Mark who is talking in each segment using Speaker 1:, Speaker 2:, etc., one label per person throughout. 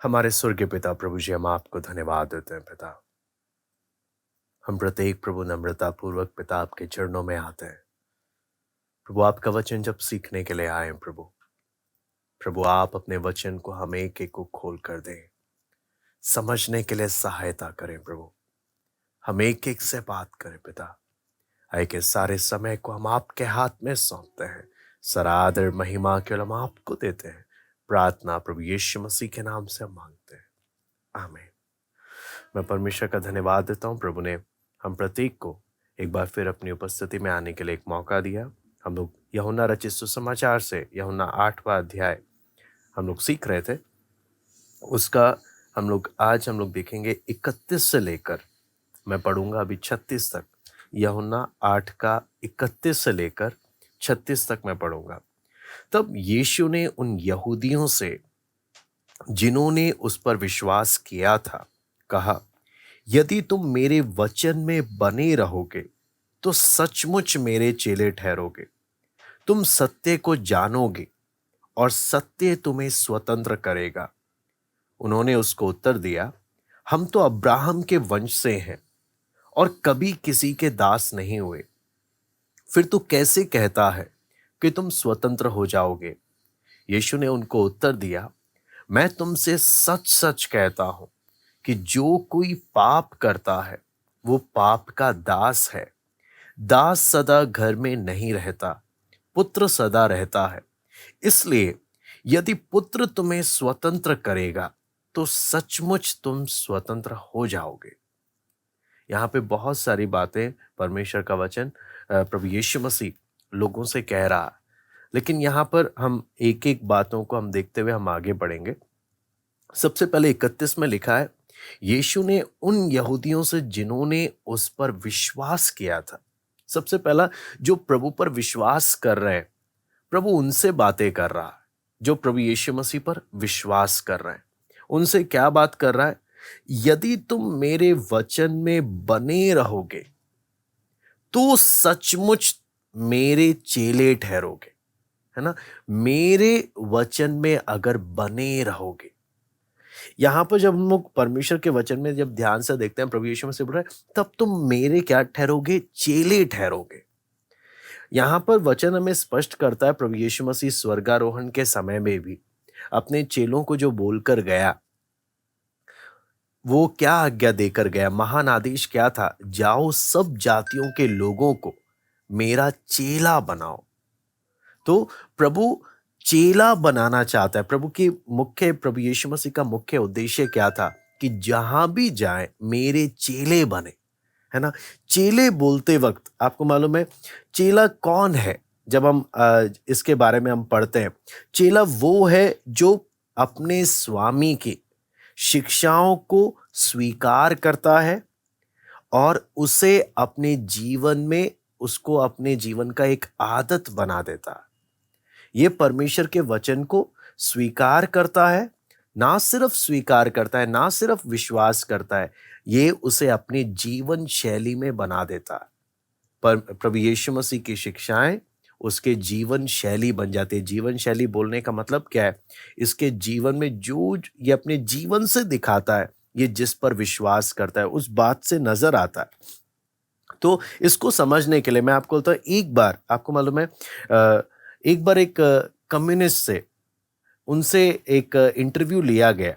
Speaker 1: हमारे स्वर्गीय पिता प्रभु जी, हम आपको धन्यवाद देते हैं पिता। हम प्रत्येक प्रभु नम्रता पूर्वक पिता आपके चरणों में आते हैं। प्रभु आपका वचन जब सीखने के लिए आए प्रभु, प्रभु आप अपने वचन को हम एक एक को खोल कर दें, समझने के लिए सहायता करें प्रभु। हम एक एक से बात करें पिता। आए के सारे समय को हम आपके हाथ में सौंपते हैं। सारा आदर महिमा केवल हम आपको देते हैं। प्रार्थना प्रभु यीशु मसीह के नाम से हम मांगते हैं, आमीन। मैं परमेश्वर का धन्यवाद देता हूँ। प्रभु ने हम प्रत्येक को एक बार फिर अपनी उपस्थिति में आने के लिए एक मौका दिया। हम लोग यूहन्ना रचित सुसमाचार से यूहन्ना 8वां अध्याय हम लोग सीख रहे थे। उसका आज हम लोग देखेंगे 31 से लेकर, मैं पढ़ूंगा अभी 36 तक। यूहन्ना 8 का 31 से लेकर 36 तक मैं पढ़ूंगा। तब यीशु ने उन यहूदियों से जिन्होंने उस पर विश्वास किया था कहा, यदि तुम मेरे वचन में बने रहोगे तो सचमुच मेरे चेले ठहरोगे। तुम सत्य को जानोगे और सत्य तुम्हें स्वतंत्र करेगा। उन्होंने उसको उत्तर दिया, हम तो अब्राहम के वंश से हैं और कभी किसी के दास नहीं हुए। फिर तू कैसे कहता है कि तुम स्वतंत्र हो जाओगे? यीशु ने उनको उत्तर दिया, मैं तुमसे सच सच कहता हूं कि जो कोई पाप करता है वो पाप का दास है। दास सदा घर में नहीं रहता, पुत्र सदा रहता है। इसलिए यदि पुत्र तुम्हें स्वतंत्र करेगा तो सचमुच तुम स्वतंत्र हो जाओगे। यहाँ पे बहुत सारी बातें परमेश्वर का वचन प्रभु यीशु मसीह लोगों से कह रहा है, लेकिन यहाँ पर हम एक एक बातों को हम देखते हुए हम आगे बढ़ेंगे। सबसे पहले 31 में लिखा है, यीशु ने उन यहूदियों से जिन्होंने उस पर विश्वास किया था। सबसे पहला जो प्रभु पर विश्वास कर रहे हैं, प्रभु उनसे बातें कर रहा है। जो प्रभु यीशु मसीह पर विश्वास कर रहे हैं उनसे क्या बात कर रहा है? यदि तुम मेरे वचन में बने रहोगे तो सचमुच मेरे चेले ठहरोगे, है ना। मेरे वचन में अगर बने रहोगे, यहां पर जब हम लोग परमेश्वर के वचन में जब ध्यान से देखते हैं, प्रभु यीशु मसीह बोल रहा है, तब तुम मेरे क्या ठहरोगे? चेले ठहरोगे। यहां पर वचन हमें स्पष्ट करता है, प्रभु यीशु मसीह स्वर्गारोहण के समय में भी अपने चेलों को जो बोलकर गया, वो क्या आज्ञा देकर गया? महान आदेश क्या था? जाओ सब जातियों के लोगों को मेरा चेला बनाओ। तो प्रभु चेला बनाना चाहता है। प्रभु यीशु मसीह का मुख्य उद्देश्य क्या था? कि जहां भी जाए मेरे चेले बने, है ना। चेले बोलते वक्त आपको मालूम है चेला कौन है? जब हम इसके बारे में हम पढ़ते हैं, चेला वो है जो अपने स्वामी की शिक्षाओं को स्वीकार करता है और उसे अपने जीवन में उसको अपने जीवन का एक आदत बना देता है। ये परमेश्वर के वचन को स्वीकार करता है, ना सिर्फ स्वीकार करता है, ना सिर्फ विश्वास करता है, ये उसे अपनी जीवन शैली में बना देता है। पर प्रभु यीशु मसीह की शिक्षाएं उसके जीवन शैली बन जाती है। जीवन शैली बोलने का मतलब क्या है? इसके जीवन में जो ये अपने जीवन से दिखाता है, ये जिस पर विश्वास करता है उस बात से नजर आता है। तो इसको समझने के लिए मैं आपको बोलता हूँ, एक बार आपको मालूम है एक कम्युनिस्ट से उनसे एक इंटरव्यू लिया गया।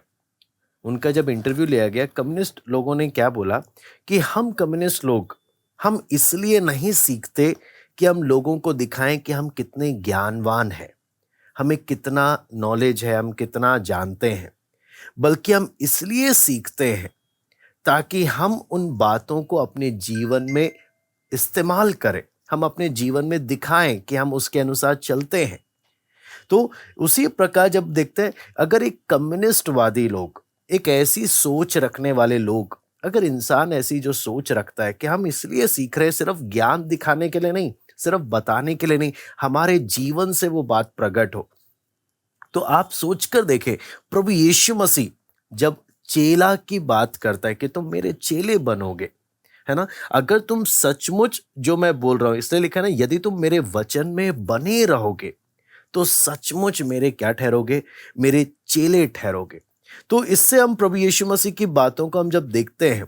Speaker 1: उनका जब इंटरव्यू लिया गया, कम्युनिस्ट लोगों ने क्या बोला कि हम कम्युनिस्ट लोग हम इसलिए नहीं सीखते कि हम लोगों को दिखाएं कि हम कितने ज्ञानवान हैं, हमें कितना नॉलेज है, हम कितना जानते हैं, बल्कि हम इसलिए सीखते हैं ताकि हम उन बातों को अपने जीवन में इस्तेमाल करें, हम अपने जीवन में दिखाएं कि हम उसके अनुसार चलते हैं। तो उसी प्रकार जब देखते हैं, अगर एक कम्युनिस्टवादी लोग, एक ऐसी सोच रखने वाले लोग, अगर इंसान ऐसी जो सोच रखता है कि हम इसलिए सीख रहे हैं सिर्फ ज्ञान दिखाने के लिए नहीं, सिर्फ बताने के लिए नहीं, हमारे जीवन से वो बात प्रकट हो, तो आप सोचकर देखें, प्रभु यीशु मसीह जब चेला की बात करता है कि तुम मेरे चेले बनोगे, है ना। अगर तुम सचमुच, जो मैं बोल रहा हूं इसलिए लिखा ना, यदि तुम मेरे वचन में बने रहोगे तो सचमुच मेरे क्या ठहरोगे? मेरे चेले ठहरोगे। तो इससे हम प्रभु यीशु मसीह की बातों को हम जब देखते हैं,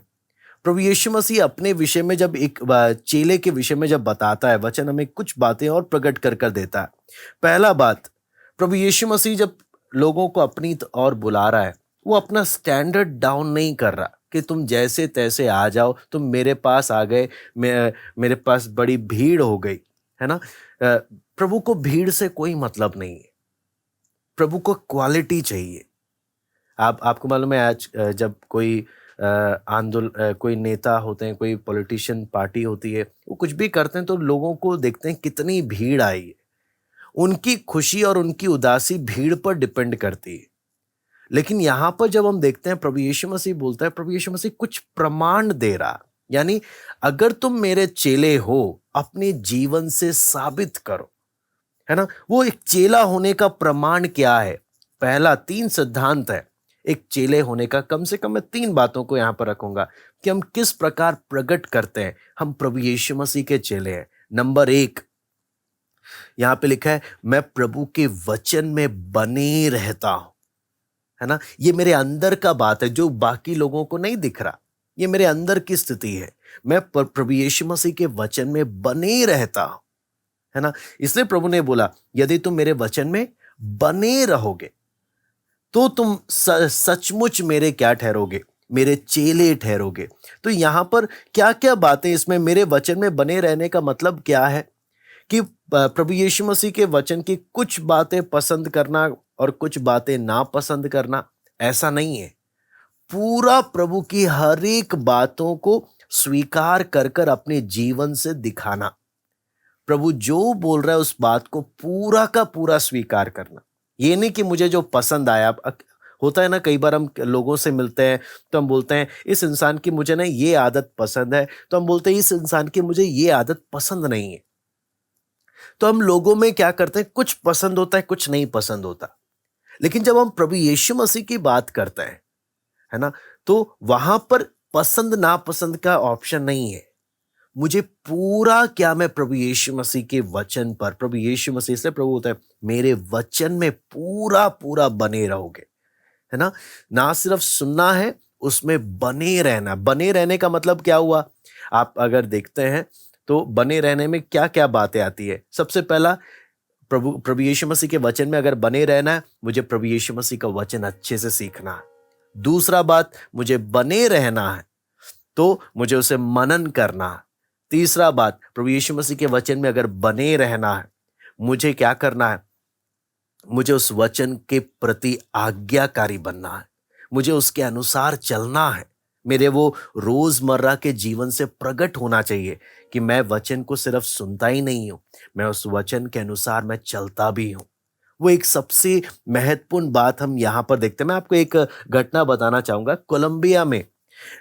Speaker 1: प्रभु यीशु मसीह अपने विषय में जब एक चेले के विषय में जब बताता है, वचन हमें कुछ बातें और प्रकट कर कर देता है। पहला बात, प्रभु यीशु मसीह जब लोगों को अपनी ओर बुला रहा है, वो अपना स्टैंडर्ड डाउन नहीं कर रहा कि तुम जैसे तैसे आ जाओ, तुम मेरे पास आ गए, मेरे पास बड़ी भीड़ हो गई, है ना। प्रभु को भीड़ से कोई मतलब नहीं है, प्रभु को क्वालिटी चाहिए। आपको मालूम है, आज जब कोई आंदोलन, कोई नेता होते हैं, कोई पॉलिटिशियन पार्टी होती है, वो कुछ भी करते हैं तो लोगों को देखते हैं कितनी भीड़ आई है। उनकी खुशी और उनकी उदासी भीड़ पर डिपेंड करती है। लेकिन यहां पर जब हम देखते हैं, प्रभु यीशु मसीह बोलता है, प्रभु यीशु मसीह कुछ प्रमाण दे रहा, यानी अगर तुम मेरे चेले हो, अपने जीवन से साबित करो, है ना। वो एक चेला होने का प्रमाण क्या है? पहला 3 सिद्धांत है एक चेले होने का। कम से कम मैं 3 बातों को यहां पर रखूंगा कि हम किस प्रकार प्रकट करते हैं हम प्रभु यीशु मसीह के चेले हैं। नंबर 1, यहां पे लिखा है, मैं प्रभु के वचन में बने रहता हूं, है ना। ये मेरे अंदर का बात है, जो बाकी लोगों को नहीं दिख रहा। ये मेरे अंदर की स्थिति है, मैं प्रभु यीशु मसीह के वचन में बने रहता हूं, है ना। इसलिए प्रभु ने बोला, यदि तुम मेरे वचन में बने रहोगे तो तुम सचमुच मेरे क्या ठहरोगे? मेरे चेले ठहरोगे। तो यहां पर क्या क्या बातें, इसमें मेरे वचन में बने रहने का मतलब क्या है कि प्रभु यीशु मसीह के वचन की कुछ बातें पसंद करना और कुछ बातें ना पसंद करना, ऐसा नहीं है। पूरा प्रभु की हर एक बातों को स्वीकार कर कर अपने जीवन से दिखाना। प्रभु जो बोल रहा है उस बात को पूरा का पूरा स्वीकार करना। ये नहीं कि मुझे जो पसंद आया। होता है ना, कई बार हम लोगों से मिलते हैं तो हम बोलते हैं इस इंसान की मुझे ना ये आदत पसंद है, तो हम बोलते हैं इस इंसान की मुझे ये आदत पसंद नहीं है। तो हम लोगों में क्या करते हैं, कुछ पसंद होता है, कुछ नहीं पसंद होता। लेकिन जब हम प्रभु यीशु मसीह की बात करते हैं, है ना, तो वहां पर पसंद नापसंद का ऑप्शन नहीं है। मुझे पूरा क्या, मैं प्रभु यीशु मसीह के वचन पर, प्रभु यीशु मसीह से प्रभु होता है, मेरे वचन में पूरा पूरा बने रहोगे, है ना। ना सिर्फ सुनना है, उसमें बने रहना। बने रहने का मतलब क्या हुआ? आप अगर देखते हैं तो बने रहने में क्या क्या बातें आती है। सबसे पहला, प्रभु यीशु मसीह के वचन में अगर बने रहना है, मुझे प्रभु यीशु मसीह का वचन अच्छे से सीखना है। दूसरा बात, मुझे बने रहना है तो मुझे उसे मनन करना है। तीसरा बात, प्रभु यीशु मसीह के वचन में अगर बने रहना है, मुझे क्या करना है? मुझे उस वचन के प्रति आज्ञाकारी बनना है, मुझे उसके अनुसार चलना है। मेरे वो रोजमर्रा के जीवन से प्रकट होना चाहिए कि मैं वचन को सिर्फ सुनता ही नहीं हूं, मैं उस वचन के अनुसार मैं चलता भी हूं। वो एक सबसे महत्वपूर्ण बात हम यहां पर देखते हैं। मैं आपको एक घटना बताना चाहूंगा। कोलंबिया में,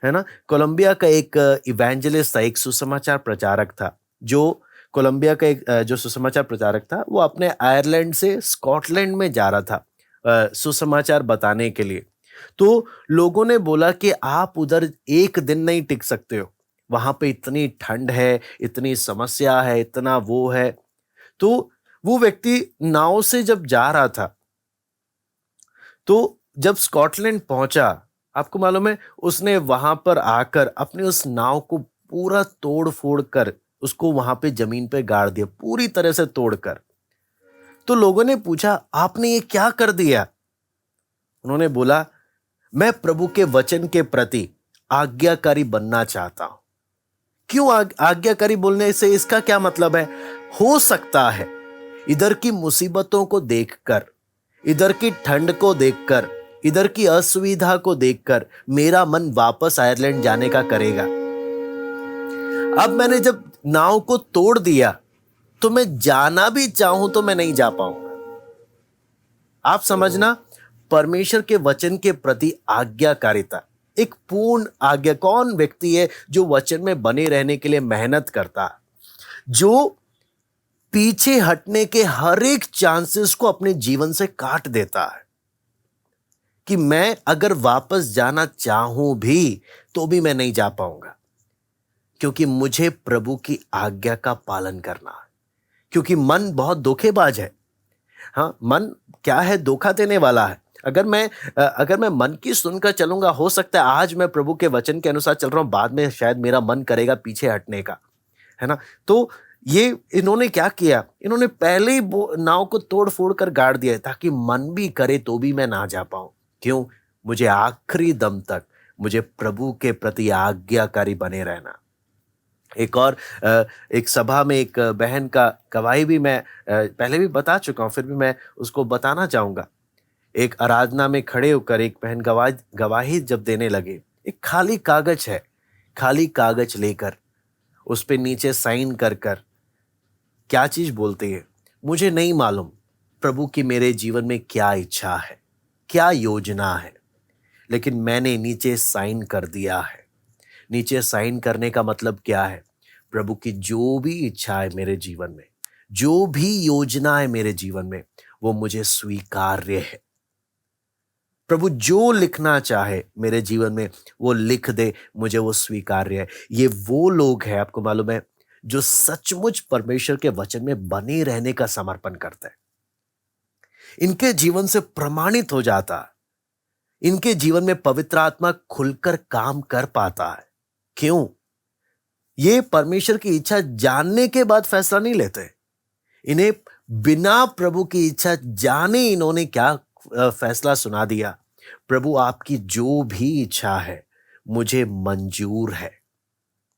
Speaker 1: है ना, कोलंबिया का एक इवेंजलिस्ट था, एक सुसमाचार प्रचारक था। जो कोलंबिया का एक जो सुसमाचार प्रचारक था, वो अपने आयरलैंड से स्कॉटलैंड में जा रहा था सुसमाचार बताने के लिए। तो लोगों ने बोला कि आप उधर एक दिन नहीं टिक सकते हो, वहां पे इतनी ठंड है, इतनी समस्या है, इतना वो है। तो वो व्यक्ति नाव से जब जा रहा था, तो जब स्कॉटलैंड पहुंचा, आपको मालूम है, उसने वहां पर आकर अपनी उस नाव को पूरा तोड़ फोड़ कर उसको वहां पे जमीन पे गाड़ दिया, पूरी तरह से तोड़कर। तो लोगों ने पूछा, आपने ये क्या कर दिया? उन्होंने बोला, मैं प्रभु के वचन के प्रति आज्ञाकारी बनना चाहता हूं। क्यों आज्ञाकारी बोलने से इसका क्या मतलब है? हो सकता है इधर की मुसीबतों को देखकर, इधर की ठंड को देखकर, इधर की असुविधा को देखकर मेरा मन वापस आयरलैंड जाने का करेगा। अब मैंने जब नाव को तोड़ दिया तो मैं जाना भी चाहूं तो मैं नहीं जा पाऊंगा। आप समझना, परमेश्वर के वचन के प्रति आज्ञाकारिता, एक पूर्ण आज्ञा। कौन व्यक्ति है जो वचन में बने रहने के लिए मेहनत करता, जो पीछे हटने के हर एक चांसेस को अपने जीवन से काट देता है कि मैं अगर वापस जाना चाहूं भी तो भी मैं नहीं जा पाऊंगा, क्योंकि मुझे प्रभु की आज्ञा का पालन करना है। क्योंकि मन बहुत धोखेबाज है। हाँ, मन क्या है? धोखा देने वाला है। अगर मैं मन की सुनकर चलूंगा, हो सकता है आज मैं प्रभु के वचन के अनुसार चल रहा हूं, बाद में शायद मेरा मन करेगा पीछे हटने का, है ना। तो ये इन्होंने क्या किया, इन्होंने पहले ही नाव को तोड़ फोड़ कर गाड़ दिया ताकि मन भी करे तो भी मैं ना जा पाऊं। क्यों? मुझे आखिरी दम तक मुझे प्रभु के प्रति आज्ञाकारी बने रहना। एक सभा में एक बहन का गवाही भी मैं पहले भी बता चुका हूं, फिर भी मैं उसको बताना चाहूंगा। एक आराधना में खड़े होकर एक बहन गवाही जब देने लगे, एक खाली कागज है, खाली कागज लेकर उस पे नीचे साइन कर कर क्या चीज बोलते हैं मुझे नहीं मालूम, प्रभु की मेरे जीवन में क्या इच्छा है, क्या योजना है, लेकिन मैंने नीचे साइन कर दिया है। नीचे साइन करने का मतलब क्या है? प्रभु की जो भी इच्छा है मेरे जीवन में, जो भी योजना है मेरे जीवन में, वो मुझे स्वीकार्य है। प्रभु जो लिखना चाहे मेरे जीवन में वो लिख दे, मुझे वो स्वीकार्य है। ये वो लोग हैं, आपको मालूम है, जो सचमुच परमेश्वर के वचन में बने रहने का समर्पण करते हैं। इनके जीवन से प्रमाणित हो जाता है, इनके जीवन में पवित्र आत्मा खुलकर काम कर पाता है। क्यों? ये परमेश्वर की इच्छा जानने के बाद फैसला नहीं लेते। इन्हें बिना प्रभु की इच्छा जाने इन्होंने क्या फैसला सुना दिया, प्रभु आपकी जो भी इच्छा है मुझे मंजूर है,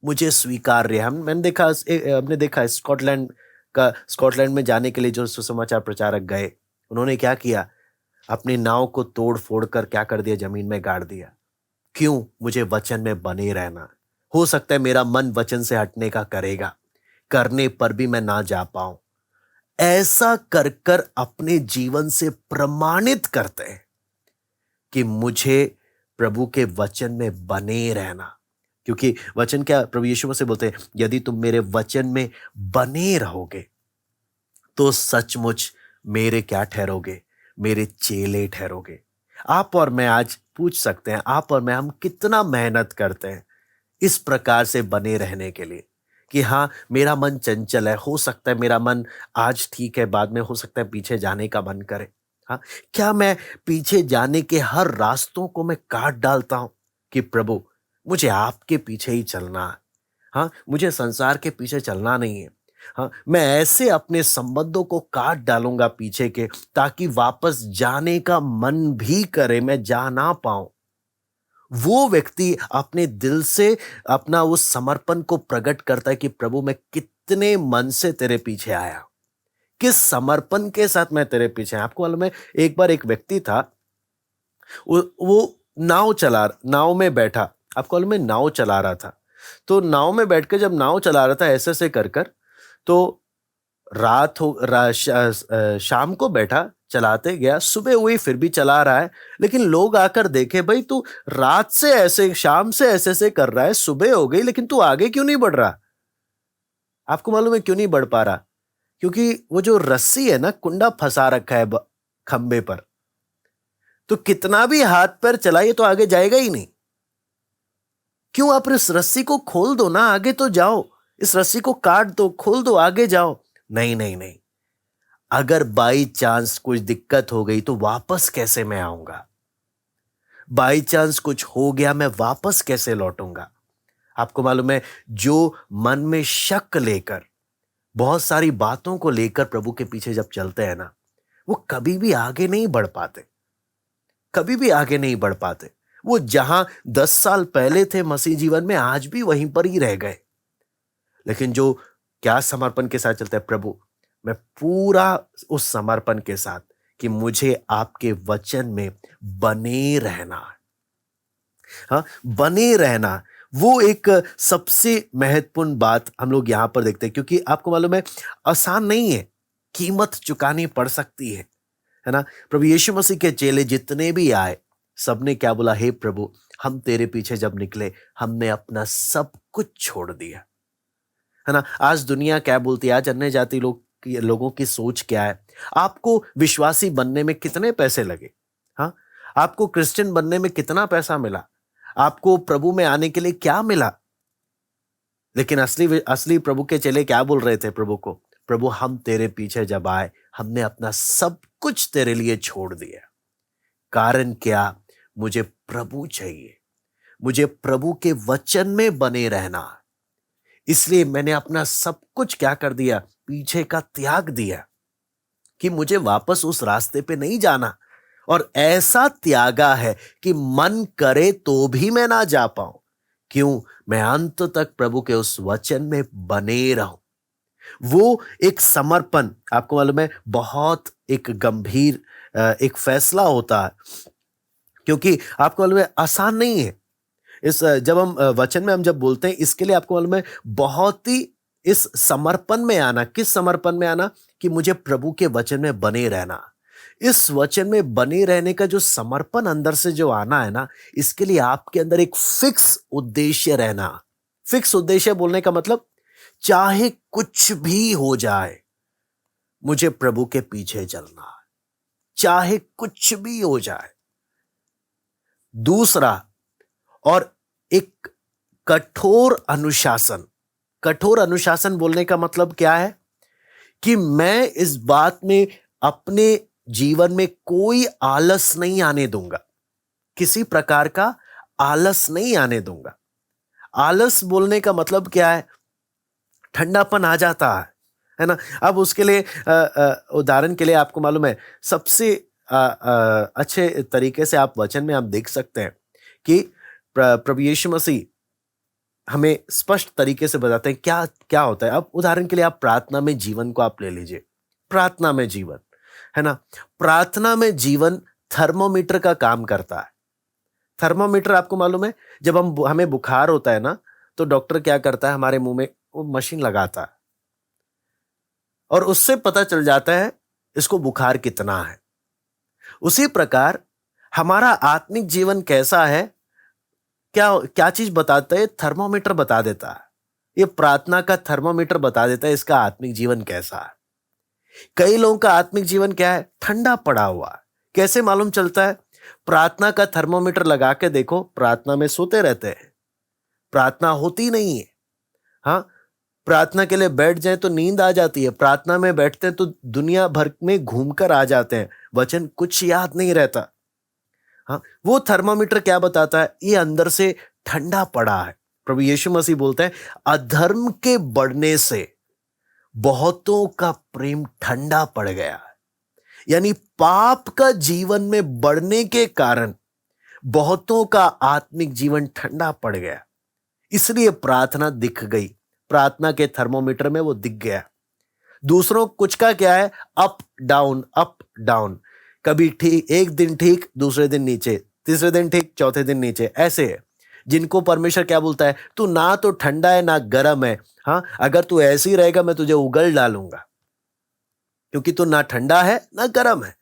Speaker 1: मुझे स्वीकार्य है। हमने देखा स्कॉटलैंड में जाने के लिए जो सुसमाचार प्रचारक गए, उन्होंने क्या किया? अपनी नाव को तोड़ फोड़ कर क्या कर दिया? जमीन में गाड़ दिया। क्यों? मुझे वचन में बने रहना। हो सकता है मेरा मन वचन से हटने का करेगा, करने पर भी मैं ना जा पाऊं। ऐसा कर कर अपने जीवन से प्रमाणित करते हैं कि मुझे प्रभु के वचन में बने रहना। क्योंकि वचन क्या, प्रभु यीशु मसीह बोलते हैं, यदि तुम मेरे वचन में बने रहोगे तो सचमुच मेरे क्या ठहरोगे? मेरे चेले ठहरोगे। आप और मैं आज पूछ सकते हैं, आप और मैं, हम कितना मेहनत करते हैं इस प्रकार से बने रहने के लिए कि हाँ, मेरा मन चंचल है, हो सकता है मेरा मन आज ठीक है, बाद में हो सकता है पीछे जाने का मन करे। हाँ, क्या मैं पीछे जाने के हर रास्तों को मैं काट डालता हूं कि प्रभु मुझे आपके पीछे ही चलना है। हाँ, मुझे संसार के पीछे चलना नहीं है। हाँ, मैं ऐसे अपने संबंधों को काट डालूंगा पीछे के, ताकि वापस जाने का मन भी करे, मैं जा ना पाऊं। वो व्यक्ति अपने दिल से अपना उस समर्पण को प्रकट करता है कि प्रभु मैं कितने मन से तेरे पीछे आया, किस समर्पण के साथ मैं तेरे पीछे आया। आपको मालूम है, एक बार एक व्यक्ति था, वो नाव में बैठा, आपको मालूम है, नाव चला रहा था। तो नाव में बैठकर जब नाव चला रहा था ऐसे कर कर, तो शाम को बैठा, चलाते गया, सुबह हुई फिर भी चला रहा है। लेकिन लोग आकर देखे, भाई तू रात से ऐसे, शाम से ऐसे कर रहा है, सुबह हो गई लेकिन तू आगे क्यों नहीं बढ़ रहा? आपको मालूम है क्यों नहीं बढ़ पा रहा? क्योंकि वो जो रस्सी है ना, कुंडा फंसा रखा है खंबे पर, तो कितना भी हाथ पैर चलाइए तो आगे जाएगा ही नहीं। क्यों? आप इस रस्सी को खोल दो ना, आगे तो जाओ। इस रस्सी को काट दो, खोल दो, आगे जाओ। नहीं नहीं नहीं, अगर बाई चांस कुछ दिक्कत हो गई तो वापस कैसे मैं आऊंगा? बाई चांस कुछ हो गया, मैं वापस कैसे लौटूंगा? आपको मालूम है, जो मन में शक लेकर, बहुत सारी बातों को लेकर प्रभु के पीछे जब चलते हैं ना, वो कभी भी आगे नहीं बढ़ पाते, कभी भी आगे नहीं बढ़ पाते। वो जहां 10 साल पहले थे मसीह जीवन में, आज भी वहीं पर ही रह गए। लेकिन जो क्या समर्पण के साथ चलता है, प्रभु मैं पूरा उस समर्पण के साथ कि मुझे आपके वचन में बने रहना है। हाँ, बने रहना, वो एक सबसे महत्वपूर्ण बात हम लोग यहां पर देखते हैं। क्योंकि आपको मालूम है, आसान नहीं है, कीमत चुकानी पड़ सकती है ना। प्रभु यीशु मसीह के चेले जितने भी आए, सबने क्या बोला? हे प्रभु, हम तेरे पीछे जब निकले, हमने अपना सब कुछ छोड़ दिया, है ना। आज दुनिया क्या बोलती है? आज अन्य जाति लोगों की सोच क्या है? आपको विश्वासी बनने में कितने पैसे लगे? हाँ, आपको क्रिश्चियन बनने में कितना पैसा मिला? आपको प्रभु में आने के लिए क्या मिला? लेकिन असली प्रभु के चेले क्या बोल रहे थे प्रभु को? प्रभु हम तेरे पीछे जब आए, हमने अपना सब कुछ तेरे लिए छोड़ दिया। कारण क्या? मुझे प्रभु चाहिए, मुझे प्रभु के वचन में बने रहना है। इसलिए मैंने अपना सब कुछ क्या कर दिया? पीछे का त्याग दिया कि मुझे वापस उस रास्ते पे नहीं जाना, और ऐसा त्यागा है कि मन करे तो भी मैं ना जा पाऊं। क्यों? मैं अंत तक प्रभु के उस वचन में बने रहूं। वो एक समर्पण, आपको मालूम है, बहुत एक गंभीर एक फैसला होता है, क्योंकि आपको मालूम है आसान नहीं है। जब हम वचन में हम जब बोलते हैं, इसके लिए आपको मालूम है बहुत ही इस समर्पण में आना। किस समर्पण में आना? कि मुझे प्रभु के वचन में बने रहना। इस वचन में बने रहने का जो समर्पण अंदर से जो आना है ना, इसके लिए आपके अंदर एक फिक्स उद्देश्य रहना। फिक्स उद्देश्य बोलने का मतलब, चाहे कुछ भी हो जाए मुझे प्रभु के पीछे चलना है, चाहे कुछ भी हो जाए। दूसरा, और एक कठोर अनुशासन। कठोर अनुशासन बोलने का मतलब क्या है? कि मैं इस बात में अपने जीवन में कोई आलस नहीं आने दूंगा, किसी प्रकार का आलस नहीं आने दूंगा। आलस बोलने का मतलब क्या है? ठंडापन आ जाता है ना। अब उसके लिए उदाहरण के लिए आपको मालूम है, सबसे अच्छे तरीके से आप वचन में आप देख सकते हैं कि प्रभु यीशु मसीह हमें स्पष्ट तरीके से बताते हैं क्या क्या होता है। अब उदाहरण के लिए आप प्रार्थना में जीवन को आप ले लीजिए। प्रार्थना में जीवन है ना, प्रार्थना में जीवन थर्मोमीटर का काम करता है। थर्मोमीटर आपको मालूम है, जब हमें बुखार होता है ना, तो डॉक्टर क्या करता है? हमारे मुंह में वो मशीन लगाता है और उससे पता चल जाता है इसको बुखार कितना है। उसी प्रकार हमारा आत्मिक जीवन कैसा है, क्या क्या चीज बताता है? थर्मोमीटर बता देता है। ये प्रार्थना का थर्मोमीटर बता देता है इसका आत्मिक जीवन कैसा है। कई लोगों का आत्मिक जीवन क्या है? ठंडा पड़ा हुआ है। कैसे मालूम चलता है? प्रार्थना का थर्मोमीटर लगा के देखो, प्रार्थना में सोते रहते हैं, प्रार्थना होती नहीं है। हाँ, प्रार्थना के लिए बैठ जाए तो नींद आ जाती है, प्रार्थना में बैठते हैं तो दुनिया भर में घूमकर आ जाते हैं, वचन कुछ याद नहीं रहता। हाँ, वो थर्मामीटर क्या बताता है? ये अंदर से ठंडा पड़ा है। प्रभु यीशु मसीह बोलते हैं, अधर्म के बढ़ने से बहुतों का प्रेम ठंडा पड़ गया है। यानी पाप का जीवन में बढ़ने के कारण बहुतों का आत्मिक जीवन ठंडा पड़ गया। इसलिए प्रार्थना दिख गई, प्रार्थना के थर्मोमीटर में वो दिख गया। दूसरों कुछ का क्या है? Up down, up down. कभी ठीक, एक दिन ठीक, दूसरे दिन नीचे, तीसरे दिन ठीक, चौथे दिन नीचे, ऐसे है। जिनको परमेश्वर क्या बोलता है? तू ना तो ठंडा है ना गर्म है। हाँ, अगर तू ऐसे ही रहेगा मैं तुझे उगल डालूंगा, क्योंकि तू ना ठंडा है ना गर्म है।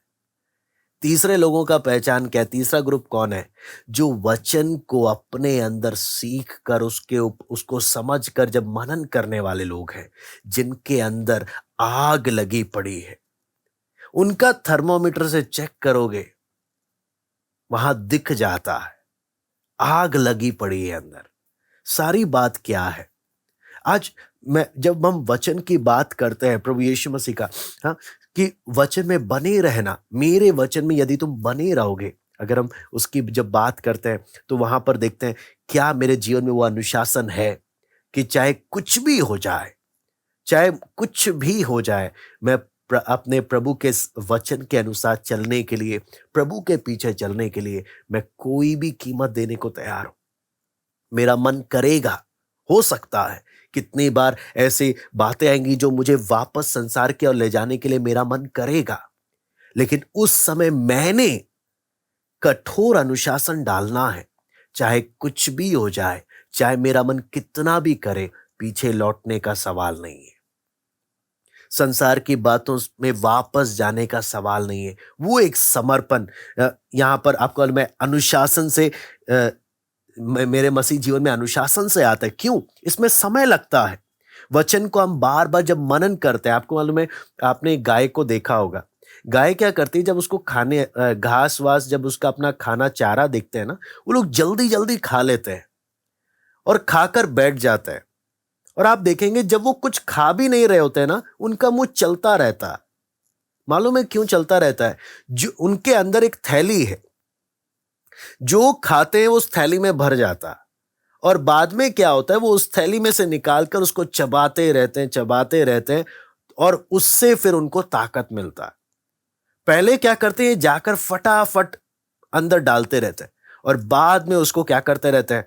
Speaker 1: तीसरे लोगों का पहचान क्या है? तीसरा ग्रुप कौन है? जो वचन को अपने अंदर सीख कर उसको समझ कर जब मनन करने वाले लोग हैं, जिनके अंदर आग लगी पड़ी है। उनका थर्मोमीटर से चेक करोगे, वहां दिख जाता है आग लगी पड़ी है अंदर। सारी बात क्या है? आज जब हम वचन की बात करते हैं प्रभु यीशु मसीह का, हाँ, कि वचन में बने रहना, मेरे वचन में यदि तुम बने रहोगे, अगर हम उसकी जब बात करते हैं तो वहां पर देखते हैं क्या मेरे जीवन में वो अनुशासन है कि चाहे कुछ भी हो जाए, चाहे कुछ भी हो जाए, मैं अपने प्रभु के वचन के अनुसार चलने के लिए, प्रभु के पीछे चलने के लिए मैं कोई भी कीमत देने को तैयार हूं। मेरा मन करेगा, हो सकता है कितनी बार ऐसी बातें आएंगी जो मुझे वापस संसार की ओर ले जाने के लिए मेरा मन करेगा, लेकिन उस समय मैंने कठोर अनुशासन डालना है। चाहे कुछ भी हो जाए, चाहे मेरा मन कितना भी करे, पीछे लौटने का सवाल नहीं है, संसार की बातों में वापस जाने का सवाल नहीं है। वो एक समर्पण यहां पर आपको मैं अनुशासन से, मेरे मसीह जीवन में अनुशासन से आता है। क्यों? इसमें समय लगता है। वचन को हम बार बार जब मनन करते हैं, आपको मालूम है, आपने गाय को देखा होगा, गाय क्या करती है? जब उसको खाने घास वास, जब उसका अपना खाना चारा देखते हैं ना, वो लोग जल्दी जल्दी खा लेते हैं और खाकर बैठ जाते हैं। और आप देखेंगे जब वो कुछ खा भी नहीं रहे होते हैं ना, उनका मुंह चलता रहता है। मालूम है क्यों चलता रहता है? जो उनके अंदर एक थैली है, जो खाते हैं वो उस थैली में भर जाता, और बाद में क्या होता है, वो उस थैली में से निकालकर उसको चबाते रहते हैं, और उससे फिर उनको ताकत मिलता है। पहले क्या करते हैं, जाकर फटाफट अंदर डालते रहते हैं, और बाद में उसको क्या करते रहते हैं,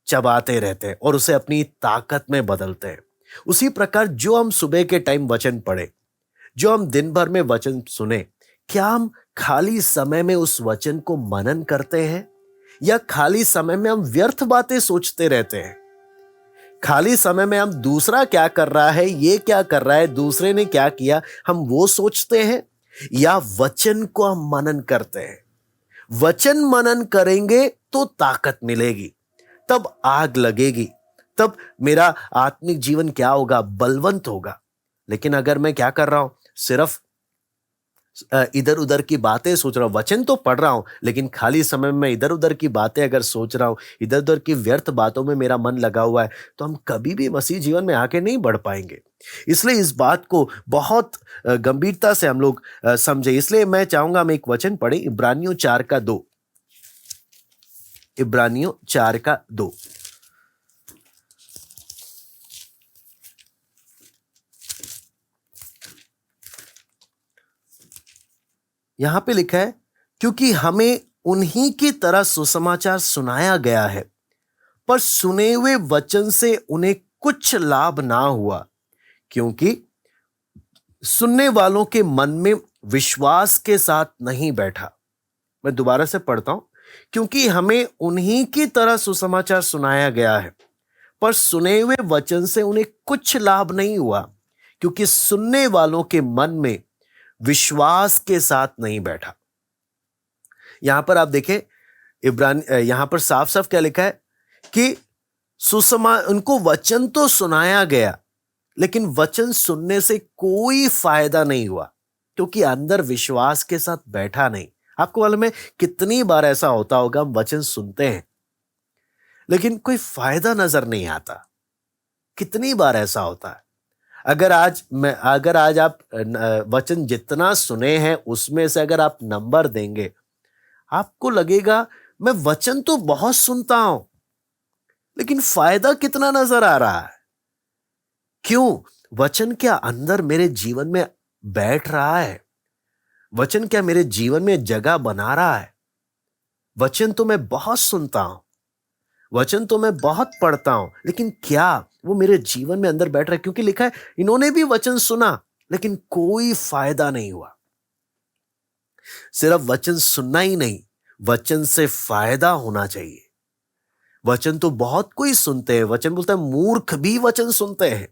Speaker 1: चबाते रहते हैं, और उसे अपनी ताकत में बदलते हैं। उसी प्रकार जो हम सुबह के टाइम वचन पढ़े, जो हम दिन भर में वचन सुने, क्या हम खाली समय में उस वचन को मनन करते हैं, या खाली समय में हम व्यर्थ बातें सोचते रहते हैं? खाली समय में हम दूसरा क्या कर रहा है, ये क्या कर रहा है, दूसरे ने क्या किया, हम वो सोचते हैं, या वचन को हम मनन करते हैं? वचन मनन करेंगे तो ताकत मिलेगी, तब आग लगेगी, तब मेरा आत्मिक जीवन क्या होगा, बलवंत होगा। लेकिन अगर मैं क्या कर रहा हूं, सिर्फ इधर उधर की बातें सोच रहा हूं, वचन तो पढ़ रहा हूं लेकिन खाली समय में इधर उधर की बातें अगर सोच रहा हूं, इधर उधर की व्यर्थ बातों में मेरा मन लगा हुआ है, तो हम कभी भी मसीह जीवन में आगे नहीं बढ़ पाएंगे। इसलिए इस बात को बहुत गंभीरता से हम लोग समझे। इसलिए मैं चाहूंगा हम एक वचन पढ़े, इब्रानियों 4:2। इब्रानियों 4:2। यहां पे लिखा है, क्योंकि हमें उन्हीं की तरह सुसमाचार सुनाया गया है, पर सुने हुए वचन से उन्हें कुछ लाभ ना हुआ, क्योंकि सुनने वालों के मन में विश्वास के साथ नहीं बैठा। मैं दोबारा से पढ़ता हूं, क्योंकि हमें उन्हीं की तरह सुसमाचार सुनाया गया है, पर सुने हुए वचन से उन्हें कुछ लाभ नहीं हुआ, क्योंकि सुनने वालों के मन में विश्वास के साथ नहीं बैठा। यहां पर आप देखें, यहां पर साफ साफ क्या लिखा है कि उनको वचन तो सुनाया गया, लेकिन वचन सुनने से कोई फायदा नहीं हुआ, क्योंकि अंदर विश्वास के साथ बैठा नहीं। आपको मालूम है कितनी बार ऐसा होता होगा, हम वचन सुनते हैं लेकिन कोई फायदा नजर नहीं आता। कितनी बार ऐसा होता है। अगर आज आप वचन जितना सुने हैं उसमें से अगर आप नंबर देंगे, आपको लगेगा मैं वचन तो बहुत सुनता हूं लेकिन फायदा कितना नजर आ रहा है। क्यों? वचन क्या अंदर मेरे जीवन में बैठ रहा है? वचन क्या मेरे जीवन में जगह बना रहा है? वचन तो मैं बहुत सुनता हूं, वचन तो मैं बहुत पढ़ता हूं, लेकिन क्या वो मेरे जीवन में अंदर बैठ रहा है? क्योंकि लिखा है इन्होंने भी वचन सुना लेकिन कोई फायदा नहीं हुआ। सिर्फ वचन सुनना ही नहीं, वचन से फायदा होना चाहिए। वचन तो बहुत कोई सुनते हैं, वचन बोलता है मूर्ख भी वचन सुनते हैं।